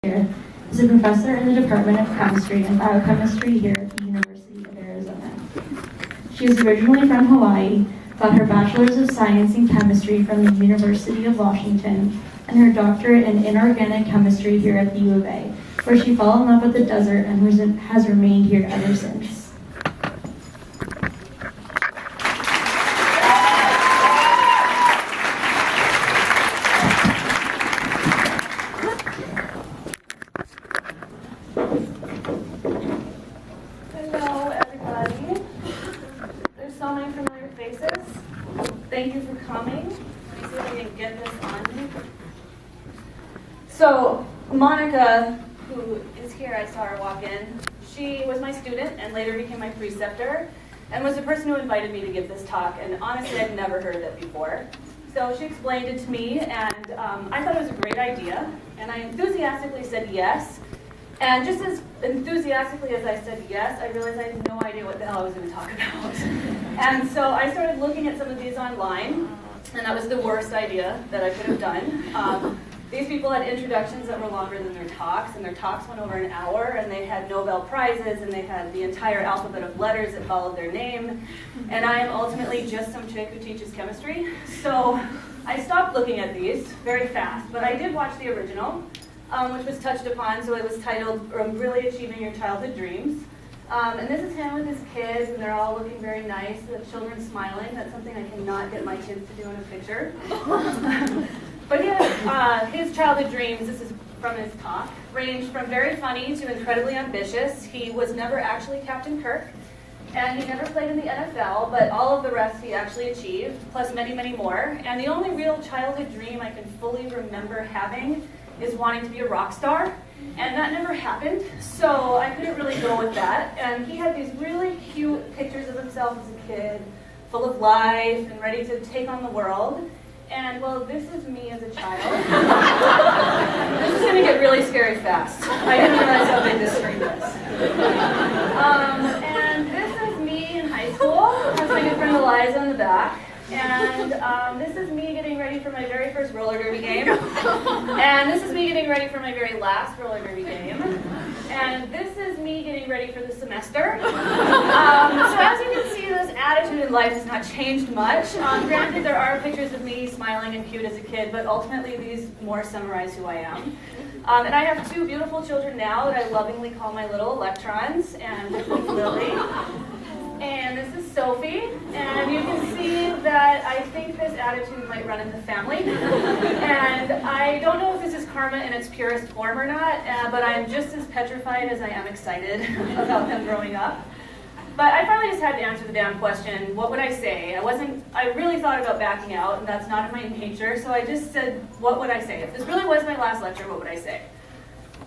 Here is a professor in the Department of Chemistry and Biochemistry here at the University of Arizona. She is originally from Hawaii, got her Bachelor's of Science in Chemistry from the University of Washington, and her doctorate in Inorganic Chemistry here at the U of A, where she fell in love with the desert and has remained here ever since. Hello, everybody. There's so many familiar faces. Thank you for coming. Let me see if I can get this on. So, Monica, who is here, I saw her walk in. She was my student and later became my preceptor and was the person who invited me to give this talk. And honestly, I'd never heard of it before. So she explained it to me, and I thought it was a great idea. And I enthusiastically said yes. And just as enthusiastically as I said yes, I realized I had no idea what the hell I was going to talk about. And so I started looking at some of these online, and that was the worst idea that I could have done. These people had introductions that were longer than their talks, and their talks went over an hour, and they had Nobel Prizes, and they had the entire alphabet of letters that followed their name. And I am ultimately just some chick who teaches chemistry. So I stopped looking at these very fast, but I did watch the original. Which was touched upon, so it was titled Really Achieving Your Childhood Dreams. And this is him with his kids, and they're all looking very nice, the children smiling. That's something I cannot get my kids to do in a picture. But yeah, his childhood dreams, this is from his talk, ranged from very funny to incredibly ambitious. He was never actually Captain Kirk, and he never played in the NFL, but all of the rest he actually achieved, plus many, many more. And the only real childhood dream I can fully remember having is wanting to be a rock star, and that never happened, so I couldn't really go with that. And he had these really cute pictures of himself as a kid, full of life and ready to take on the world. And well, this is me as a child. This is gonna get really scary fast. I didn't realize how big this screen was. And this is me in high school. That's my good friend Eliza in the back. And this is me getting ready for my very first roller derby game. And this is me getting ready for my very last roller derby game. And this is me getting ready for the semester. So as you can see, this attitude in life has not changed much. Granted, there are pictures of me smiling and cute as a kid, but ultimately these more summarize who I am. And I have two beautiful children now that I lovingly call my little electrons, and this is Lily. And this is Sophie, and you can see that I think this attitude might run in the family. And I don't know if this is karma in its purest form or not, but I'm just as petrified as I am excited about them growing up. But I finally just had to answer the damn question, what would I say? I really thought about backing out, and that's not in my nature, so I just said, what would I say? If this really was my last lecture, what would I say?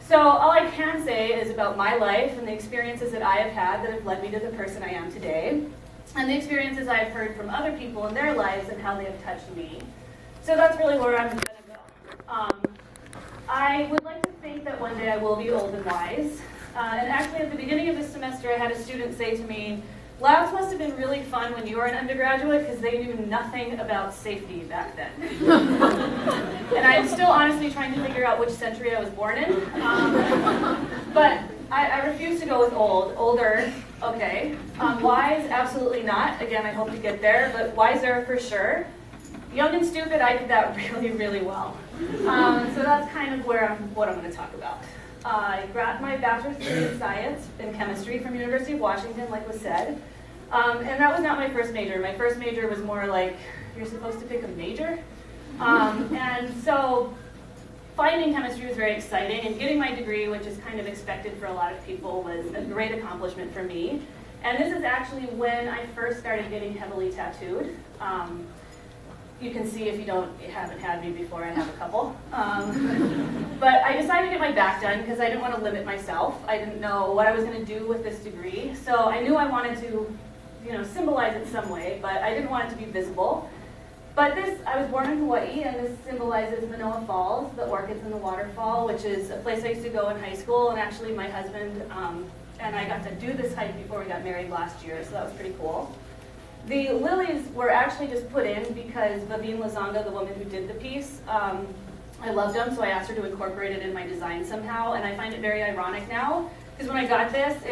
So all I can say is about my life and the experiences that I have had that have led me to the person I am today, and the experiences I've heard from other people in their lives and how they have touched me. So that's really where I'm going to go. I would like to think that one day I will be old and wise. And actually at the beginning of this semester I had a student say to me, labs must have been really fun when you were an undergraduate because they knew nothing about safety back then. And I'm still honestly trying to figure out which century I was born in. But I refuse to go with old. Older, okay. Wise, absolutely not. Again, I hope to get there, but wiser for sure. Young and stupid, I did that really, really well. So that's kind of what I'm going to talk about. I grabbed my bachelor's degree in science in chemistry from University of Washington, like was said. And that was not my first major. My first major was more like, you're supposed to pick a major. And so finding chemistry was very exciting, and getting my degree, which is kind of expected for a lot of people, was a great accomplishment for me. And this is actually when I first started getting heavily tattooed. You can see if you haven't had me before, I have a couple. But I decided to get my back done because I didn't want to limit myself. I didn't know what I was going to do with this degree. So I knew I wanted to, symbolize it some way, but I didn't want it to be visible. But I was born in Hawaii, and this symbolizes Manoa Falls, the orchids in the waterfall, which is a place I used to go in high school. And actually my husband and I got to do this hike before we got married last year, so that was pretty cool. The lilies were actually just put in because Vavine Lazanga, the woman who did the piece, I loved them, so I asked her to incorporate it in my design somehow, and I find it very ironic now, because when I got this,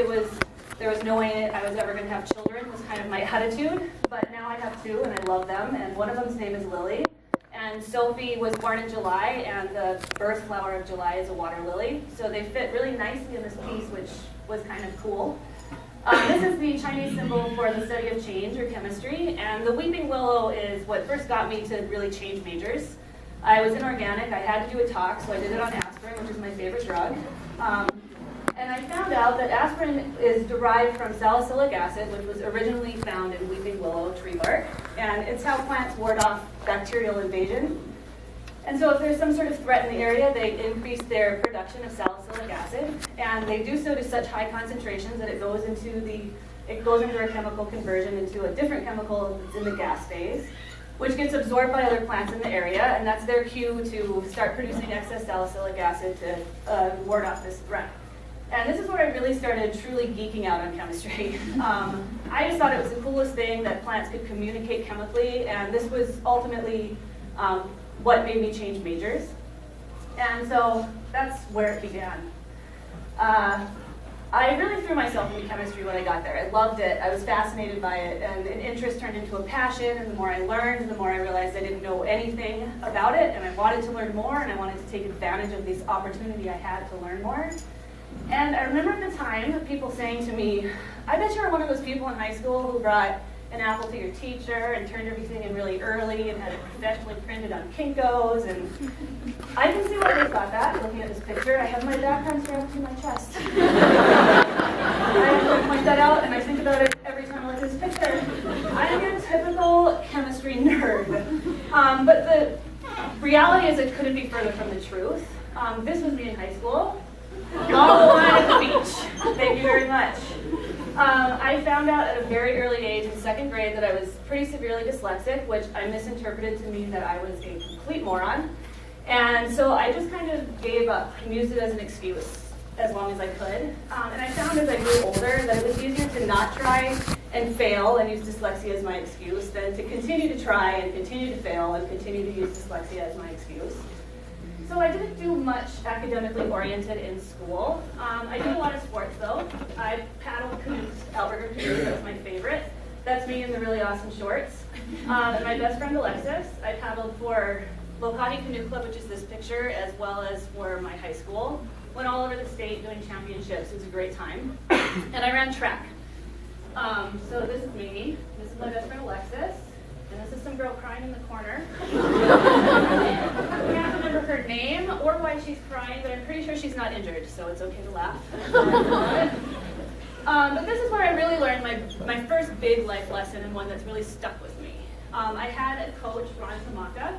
there was no way I was ever going to have children, was kind of my attitude, but now I have two, and I love them, and one of them's name is Lily, and Sophie was born in July, and the birth flower of July is a water lily, so they fit really nicely in this piece, which was kind of cool. This is the Chinese symbol for the study of change, or chemistry, and the weeping willow is what first got me to really change majors. I was inorganic, I had to do a talk, so I did it on aspirin, which is my favorite drug. And I found out that aspirin is derived from salicylic acid, which was originally found in weeping willow tree bark, and it's how plants ward off bacterial invasion. And so if there's some sort of threat in the area, they increase their production of salicylic acid, and they do so to such high concentrations that it goes into a chemical conversion into a different chemical that's in the gas phase, which gets absorbed by other plants in the area, and that's their cue to start producing excess salicylic acid to ward off this threat. And this is where I really started truly geeking out on chemistry. I just thought it was the coolest thing that plants could communicate chemically, and this was ultimately what made me change majors. And so that's where it began. I really threw myself into chemistry when I got there. I loved it, I was fascinated by it, and an interest turned into a passion, and the more I learned, the more I realized I didn't know anything about it, and I wanted to learn more, and I wanted to take advantage of this opportunity I had to learn more. And I remember at the time people saying to me, I bet you were one of those people in high school who brought an apple to your teacher and turned everything in really early and had it professionally printed on Kinko's. And I can see why they thought that, looking at this picture. I have my background strapped to my chest. I point that out and I think about it every time I look at this picture. I'm your typical chemistry nerd. But the reality is it couldn't be further from the truth. This was me in high school. All the way at the beach. Thank you very much. I found out at a very early age in second grade that I was pretty severely dyslexic, which I misinterpreted to mean that I was a complete moron. And so I just kind of gave up and used it as an excuse as long as I could. And I found as I grew older that it was easier to not try and fail and use dyslexia as my excuse than to continue to try and continue to fail and continue to use dyslexia as my excuse. So I didn't do much academically oriented in school. I did a lot of sports though. I paddled canoes, outrigger canoes, that's my favorite. That's me in the really awesome shorts. And my best friend Alexis, I paddled for Lockett Canoe Club, which is this picture, as well as for my high school. Went all over the state doing championships. It was a great time. And I ran track. So this is me. This is my best friend Alexis. And this is some girl crying in the corner. I can't remember her name or why she's crying, but I'm pretty sure she's not injured, so it's okay to laugh. But this is where I really learned my first big life lesson, and one that's really stuck with me. I had a coach, Ron Tamaka.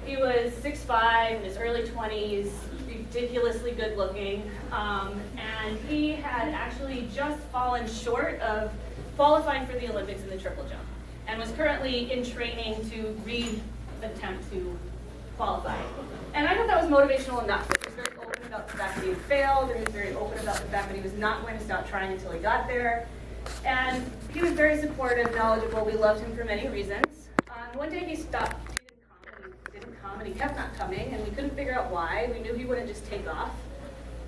He was 6'5", in his early 20s, ridiculously good looking, and he had actually just fallen short of qualifying for the Olympics in the triple jump, and was currently in training to re-attempt to qualify. And I thought that was motivational enough. He was very open about the fact that he had failed, and he was very open about the fact that he was not going to stop trying until he got there. And he was very supportive, knowledgeable. We loved him for many reasons. One day he stopped. He didn't come, and he kept not coming, and we couldn't figure out why. We knew he wouldn't just take off.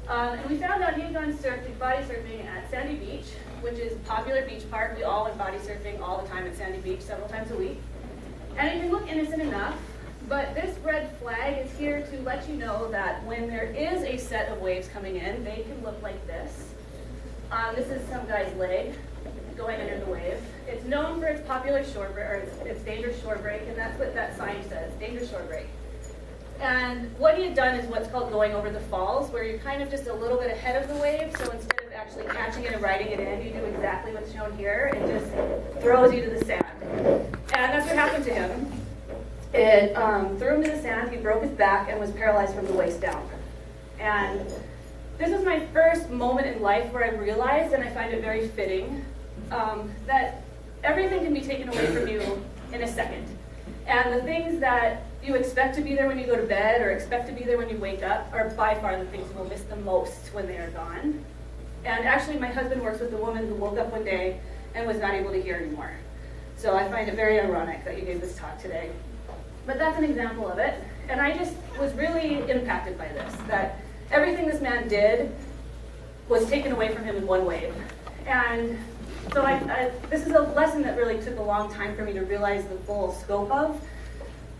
And we found out he had gone body surfing at Sandy Beach, which is a popular beach park. We all went body surfing all the time at Sandy Beach, several times a week. And it can look innocent enough, but this red flag is here to let you know that when there is a set of waves coming in, they can look like this. This is some guy's leg going under the wave. It's known for its popular shore break, or its dangerous shore break, and that's what that sign says, dangerous shore break. And what he had done is what's called going over the falls, where you're kind of just a little bit ahead of the wave, so instead of actually catching it and riding it in, you do exactly what's shown here, and just throws you to the sand. And that's what happened to him. It threw him to the sand, he broke his back, and was paralyzed from the waist down. And this was my first moment in life where I realized, and I find it very fitting, that everything can be taken away from you in a second. And the things that you expect to be there when you go to bed or expect to be there when you wake up are by far the things we'll miss the most when they are gone. And actually my husband works with a woman who woke up one day and was not able to hear anymore. So I find it very ironic that you gave this talk today. But that's an example of it. And I just was really impacted by this, that everything this man did was taken away from him in one wave. And so this is a lesson that really took a long time for me to realize the full scope of.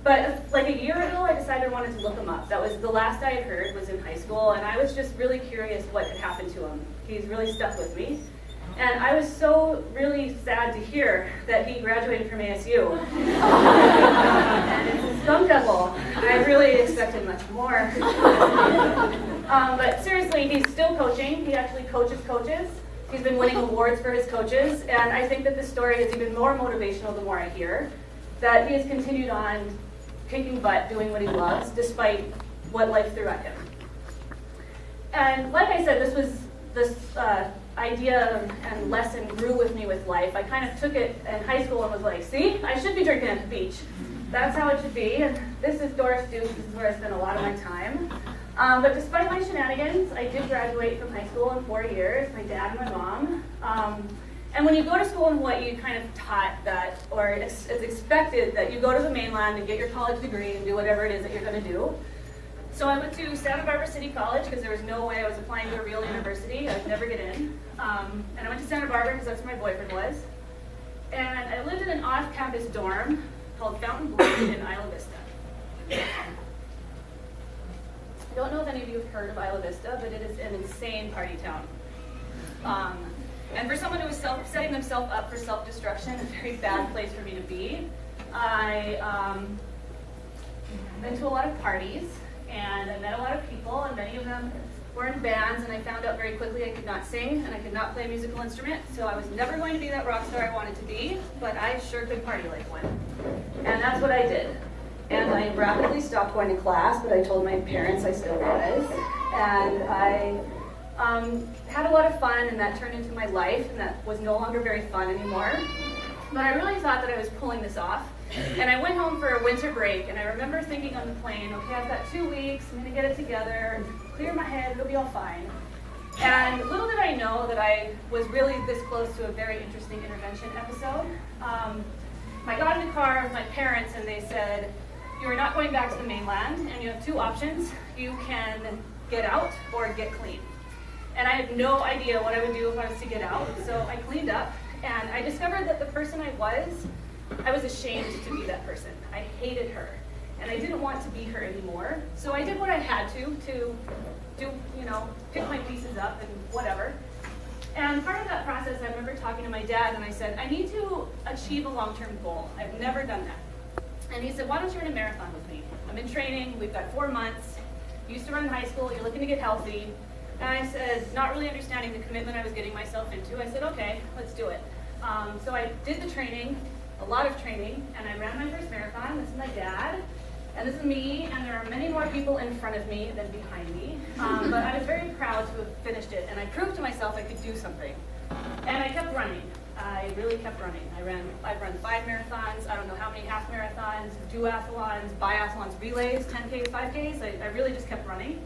But like a year ago, I decided I wanted to look him up. That was the last I had heard was in high school, and I was just really curious what had happened to him. He's really stuck with me. And I was so really sad to hear that he graduated from ASU. And it's a skunk devil. I really expected much more. But seriously, he's still coaching. He actually coaches coaches. He's been winning awards for his coaches. And I think that this story is even more motivational the more I hear. That he has continued on kicking butt, doing what he loves, despite what life threw at him. And like I said, this idea and lesson grew with me with life. I kind of took it in high school and was like, see, I should be drinking at the beach. That's how it should be. And this is Doris Duke. This is where I spend a lot of my time. But despite my shenanigans, I did graduate from high school in 4 years, my dad and my mom. And when you go to school in Hawaii, you kind of taught that, or it's expected that you go to the mainland and get your college degree and do whatever it is that you're going to do. So I went to Santa Barbara City College because there was no way I was applying to a real university. I would never get in. And I went to Santa Barbara because that's where my boyfriend was. And I lived in an off-campus dorm called Fountain Blue in Isla Vista. I don't know if any of you have heard of Isla Vista, but it is an insane party town. And for someone who was setting themselves up for self-destruction, a very bad place for me to be. I went to a lot of parties, and I met a lot of people, and many of them were in bands, and I found out very quickly I could not sing, and I could not play a musical instrument, so I was never going to be that rock star I wanted to be, but I sure could party like one. And that's what I did. And I rapidly stopped going to class, but I told my parents I still was. And I had a lot of fun, and that turned into my life, and that was no longer very fun anymore. But I really thought that I was pulling this off. And I went home for a winter break, and I remember thinking on the plane, okay, I've got 2 weeks, I'm gonna get it together, clear my head, it'll be all fine. And little did I know that I was really this close to a very interesting intervention episode. I got in the car with my parents, and they said, you are not going back to the mainland, and you have 2 options. You can get out or get clean. And I had no idea what I would do if I was to get out, so I cleaned up, and I discovered that the person I was ashamed to be that person. I hated her, and I didn't want to be her anymore. So I did what I had to do, pick my pieces up and whatever. And part of that process, I remember talking to my dad, and I said, I need to achieve a long-term goal. I've never done that. And he said, why don't you run a marathon with me? I'm in training, we've got 4 months, used to run in high school, you're looking to get healthy. And I said, not really understanding the commitment I was getting myself into, I said, okay, let's do it. So I did the training, a lot of training, and I ran my first marathon. This is my dad, and this is me, and there are many more people in front of me than behind me. But I was very proud to have finished it, and I proved to myself I could do something. And I kept running. I really kept running. I've run 5 marathons, I don't know how many half marathons, duathlons, biathlons, relays, 10Ks, 5Ks. I really just kept running.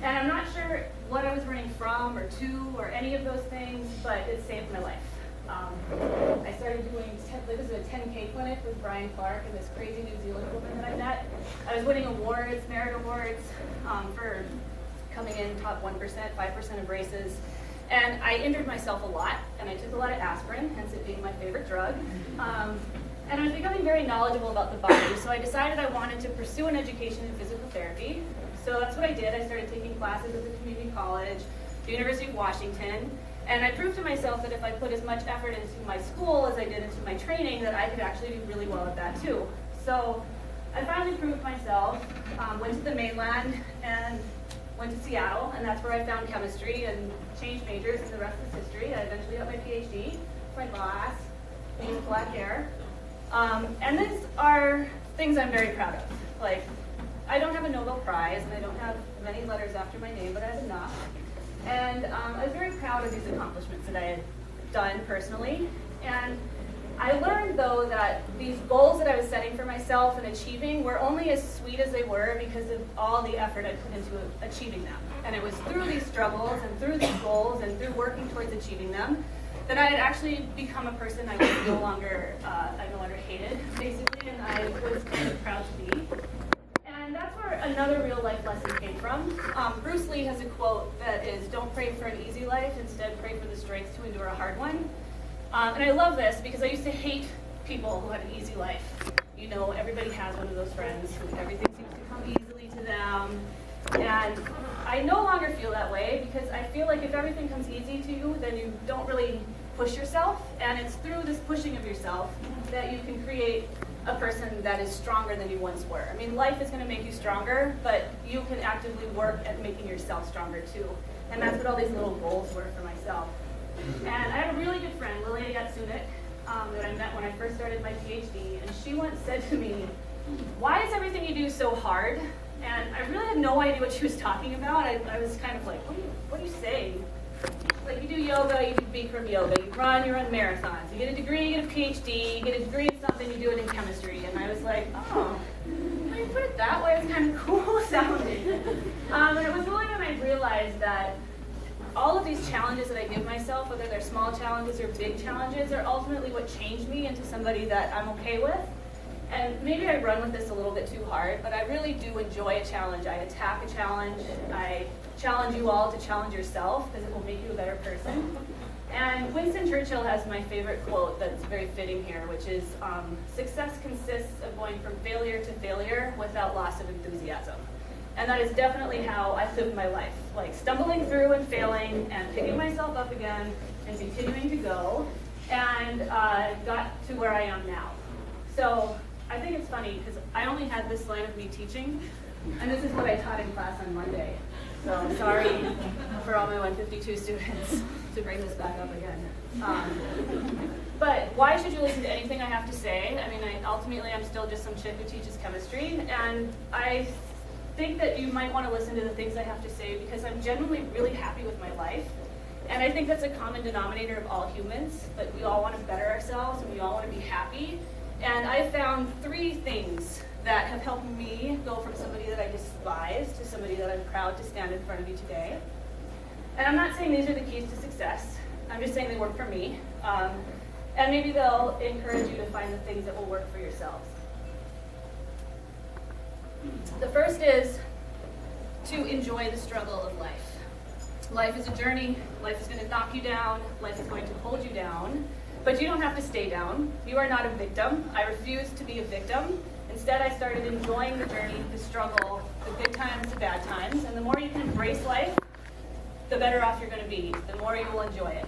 And I'm not sure what I was running from or to or any of those things, but it saved my life. I started doing, this is a 10K clinic with Brian Clark and this crazy New Zealand woman that I met. I was winning awards, merit awards, for coming in top 1%, 5% of races. And I injured myself a lot, and I took a lot of aspirin, hence it being my favorite drug. And I was becoming very knowledgeable about the body, so I decided I wanted to pursue an education in physical therapy. So that's what I did. I started taking classes at the community college, the University of Washington, and I proved to myself that if I put as much effort into my school as I did into my training, that I could actually do really well at that too. So I finally proved myself, went to the mainland, and went to Seattle, and that's where I found chemistry and changed majors, and the rest is history. I eventually got my PhD, my boss, me with black hair. And these are things I'm very proud of. Like, I don't have a Nobel Prize, and I don't have many letters after my name, but I have enough. And I was very proud of these accomplishments that I had done personally. And I learned, though, that these goals that I was setting for myself and achieving were only as sweet as they were because of all the effort I put into achieving them. And it was through these struggles and through these goals and through working towards achieving them that I had actually become a person I no longer hated, basically, and I was kind of proud to be. And that's that's where another real life lesson came from. Bruce Lee has a quote that is, "Don't pray for an easy life, instead pray for the strength to endure a hard one." And I love this because I used to hate people who had an easy life. You know, everybody has one of those friends who everything seems to come easily to them. And I no longer feel that way because I feel like if everything comes easy to you, then you don't really push yourself. And it's through this pushing of yourself that you can create a person that is stronger than you once were. I mean, life is going to make you stronger, but you can actively work at making yourself stronger too. And that's what all these little goals were for myself. And I have a really good friend, Lilia Yatsunik, that I met when I first started my PhD, and she once said to me, "Why is everything you do so hard?" And I really had no idea what she was talking about. I was kind of like, what are you saying? Like, you do yoga, you do Bikram yoga, you run marathons, you get a degree, you get a PhD, you get a degree in something, you do it in chemistry. And I was like, oh, when you put it that way, it's kind of cool sounding. And it was really when I realized that all of these challenges that I give myself, whether they're small challenges or big challenges, are ultimately what changed me into somebody that I'm okay with. And maybe I run with this a little bit too hard, but I really do enjoy a challenge. I attack a challenge. I challenge you all to challenge yourself because it will make you a better person. And Winston Churchill has my favorite quote that's very fitting here, which is, "Success consists of going from failure to failure without loss of enthusiasm." And that is definitely how I live my life, like stumbling through and failing and picking myself up again and continuing to go, and got to where I am now. So I think it's funny because I only had this slide of me teaching, and this is what I taught in class on Monday. So sorry for all my 152 students to bring this back up again. But why should you listen to anything I have to say? I mean, ultimately I'm still just some chick who teaches chemistry, and I think that you might want to listen to the things I have to say because I'm genuinely really happy with my life. And I think that's a common denominator of all humans, that we all want to better ourselves and we all want to be happy. And I found 3 things that have helped me go from somebody that I despise to somebody that I'm proud to stand in front of you today. And I'm not saying these are the keys to success. I'm just saying they work for me. And maybe they'll encourage you to find the things that will work for yourselves. The first is to enjoy the struggle of life. Life is a journey. Life is going to knock you down. Life is going to hold you down. But you don't have to stay down. You are not a victim. I refuse to be a victim. Instead, I started enjoying the journey, the struggle, the good times, the bad times. And the more you can embrace life, the better off you're going to be. The more you will enjoy it.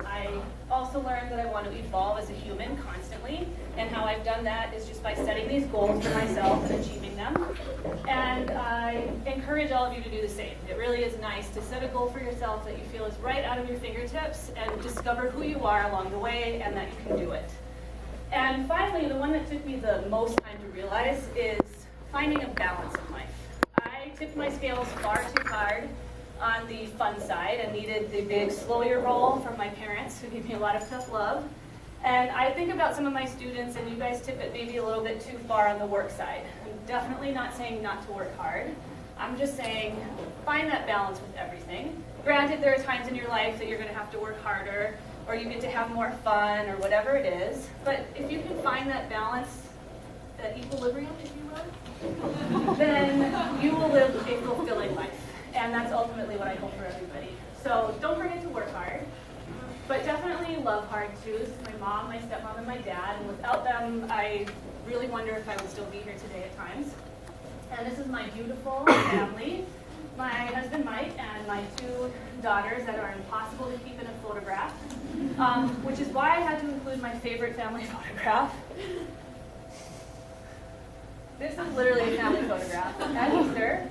I also learned that I want to evolve as a human constantly, and how I've done that is just by setting these goals for myself and achieving them. And I encourage all of you to do the same. It really is nice to set a goal for yourself that you feel is right out of your fingertips and discover who you are along the way and that you can do it. And finally, the one that took me the most time to realize is finding a balance in life. I tipped my scales far too hard on the fun side and needed the big slow your roll from my parents who gave me a lot of tough love. And I think about some of my students, and you guys tip it maybe a little bit too far on the work side. I'm definitely not saying not to work hard. I'm just saying find that balance with everything. Granted, there are times in your life that you're going to have to work harder, or you get to have more fun, or whatever it is. But if you can find that balance, that equilibrium, if you will, then you will live a fulfilling life. And that's ultimately what I hope for everybody. So don't forget to work hard, but definitely love hard too. This is my mom, my stepmom, and my dad. And without them, I really wonder if I would still be here today at times. And this is my beautiful family. My husband, Mike, and my 2 daughters that are impossible to keep in a photograph, which is why I had to include my favorite family photograph. This is literally a family photograph at Easter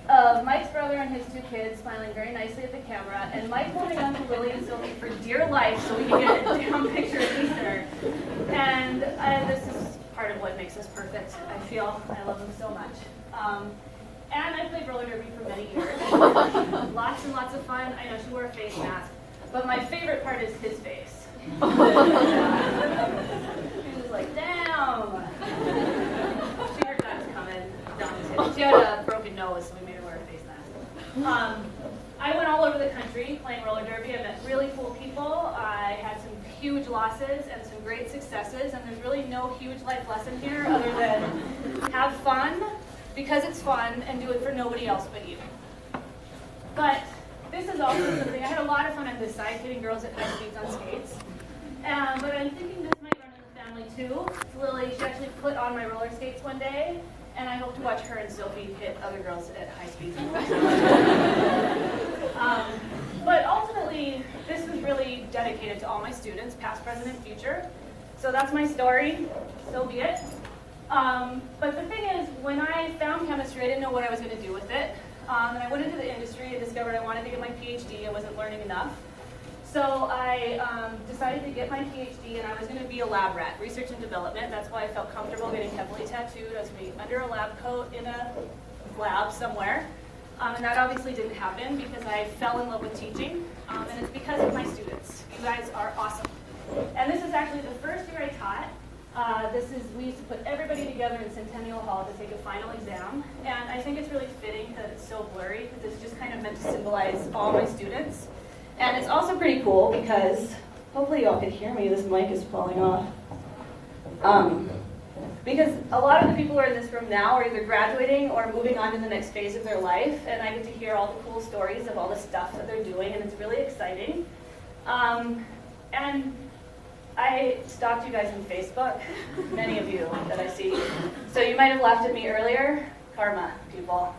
of Mike's brother and his 2 kids smiling very nicely at the camera, and Mike holding on to Lily and Sylvie for dear life so we can get a damn picture of Easter. And this is part of what makes us perfect, I feel. I love them so much. And I played roller derby for many years. Lots and lots of fun. I know she wore a face mask, but my favorite part is his face. He was like, damn. She heard that was coming down his hill. She had a broken nose, so we made her wear a face mask. I went all over the country playing roller derby. I met really cool people. I had some huge losses and some great successes, and there's really no huge life lesson here other than have fun, because it's fun and do it for nobody else but you. But this is also something, I had a lot of fun on this side, hitting girls at high speeds on skates. But I'm thinking this might run in the family too. Lily, she actually put on my roller skates one day, and I hope to watch her and Sophie hit other girls at high speeds. But ultimately, this was really dedicated to all my students, past, present, and future. So that's my story, so be it. But the thing is, when I found chemistry, I didn't know what I was going to do with it. And I went into the industry and discovered I wanted to get my PhD. I wasn't learning enough. So I decided to get my PhD, and I was going to be a lab rat, research and development. That's why I felt comfortable getting heavily tattooed. I was going to be under a lab coat in a lab somewhere. And that obviously didn't happen because I fell in love with teaching. And it's because of my students. You guys are awesome. And this is actually the first year I taught. We used to put everybody together in Centennial Hall to take a final exam. And I think it's really fitting that it's so blurry, because it's just kind of meant to symbolize all my students. And it's also pretty cool because, hopefully y'all can hear me, this mic is falling off. Because a lot of the people who are in this room now are either graduating or moving on to the next phase of their life, and I get to hear all the cool stories of all the stuff that they're doing, and it's really exciting. And I stalked you guys on Facebook, many of you that I see. So you might have laughed at me earlier. Karma, people.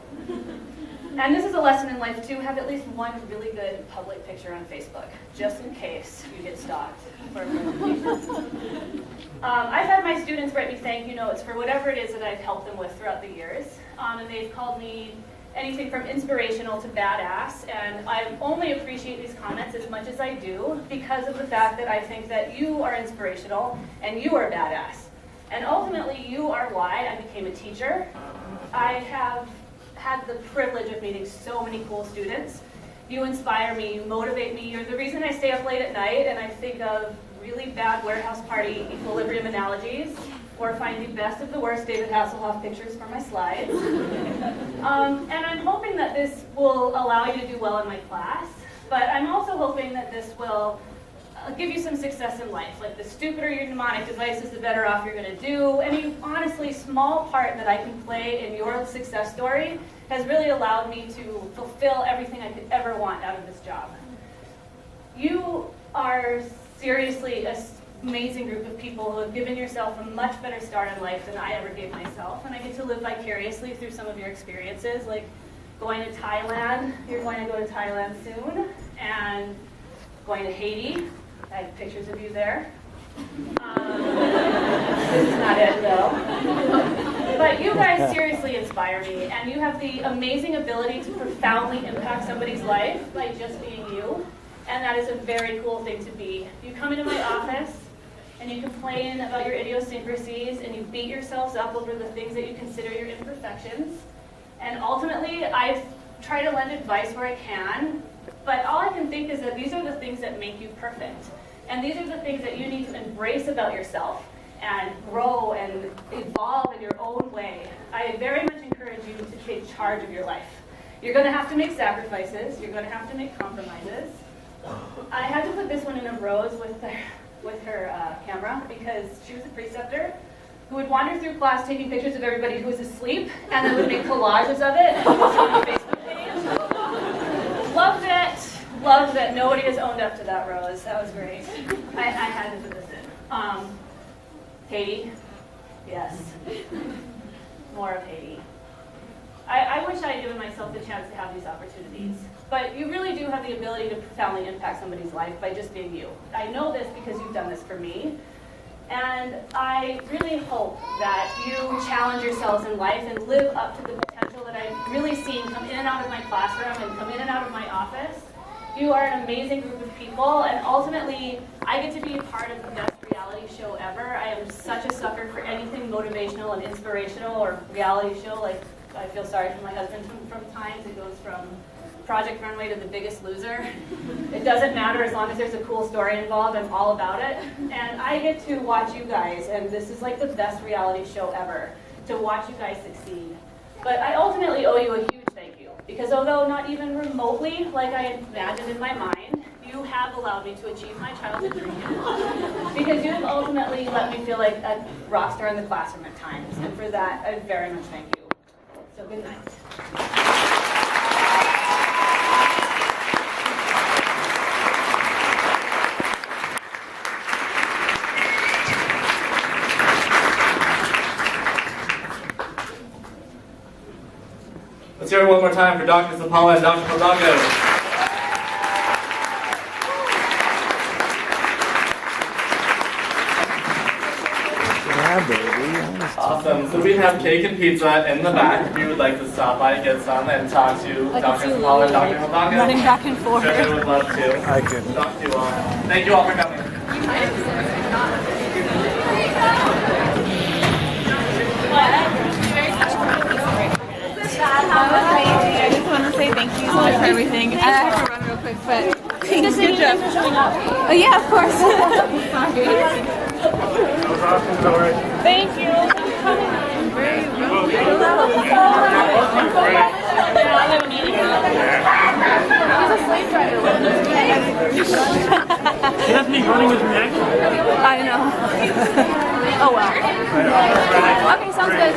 And this is a lesson in life too. Have at least one really good public picture on Facebook, just in case you get stalked. I've had my students write me thank you notes for whatever it is that I've helped them with throughout the years. And they've called me anything from inspirational to badass. And I only appreciate these comments as much as I do because of the fact that I think that you are inspirational and you are badass. And ultimately, you are why I became a teacher. I have had the privilege of meeting so many cool students. You inspire me, you motivate me. You're the reason I stay up late at night and I think of really bad warehouse party equilibrium analogies, or find the best of the worst David Hasselhoff pictures for my slides. And I'm hoping that this will allow you to do well in my class, but I'm also hoping that this will give you some success in life. Like, the stupider your mnemonic devices, the better off you're going to do. Any honestly small part that I can play in your success story has really allowed me to fulfill everything I could ever want out of this job. You are seriously an amazing group of people who have given yourself a much better start in life than I ever gave myself, and I get to live vicariously through some of your experiences, like going to Thailand. You're going to go to Thailand soon, and going to Haiti. I have pictures of you there. This is not it, though. But you guys seriously inspire me, and you have the amazing ability to profoundly impact somebody's life by just being you, and that is a very cool thing to be. You come into my office, and you complain about your idiosyncrasies, and you beat yourselves up over the things that you consider your imperfections, and ultimately, I try to lend advice where I can, but all I can think is that these are the things that make you perfect. And these are the things that you need to embrace about yourself and grow and evolve in your own way. I very much encourage you to take charge of your life. You're going to have to make sacrifices. You're going to have to make compromises. I had to put this one in a rose with her camera because she was a preceptor who would wander through class taking pictures of everybody who was asleep and then would make collages of it and post on her Facebook page. Loved it. Loved that nobody has owned up to that rose. That was great. I had to put this in. Haiti. Yes. More of Haiti. I wish I had given myself the chance to have these opportunities. But you really do have the ability to profoundly impact somebody's life by just being you. I know this because you've done this for me. And I really hope that you challenge yourselves in life and live up to the potential that I've really seen come in and out of my classroom and come in and out of my office. You are an amazing group of people, and ultimately, I get to be a part of the best reality show ever. I am such a sucker for anything motivational and inspirational or reality show. Like, I feel sorry for my husband from times. It goes from Project Runway to The Biggest Loser. It doesn't matter as long as there's a cool story involved. I'm all about it. And I get to watch you guys, and this is like the best reality show ever, to watch you guys succeed. But I ultimately owe you a huge thank you, because although not even remotely like I had imagined in my mind, you have allowed me to achieve my childhood dream. Because you have ultimately let me feel like a rock star in the classroom at times, and for that, I very much thank you. So good night. Let's hear it one more time for Dr. Zapala and Dr. Hidalgo. Yeah, baby. Awesome. So we have cake and pizza in the back if you would like to stop by and get some and talk to Dr. Zapala and Dr. Hidalgo. Running back and forth. Sure, would love to. I could. Talk to you all. Thank you all for coming. I just want to say thank you so much for everything. I have to run real quick, but thanks. Good job. Oh yeah, of course. Thank you. He's a slave driver. That's me running with reaction. I know. Oh well. Okay, sounds good.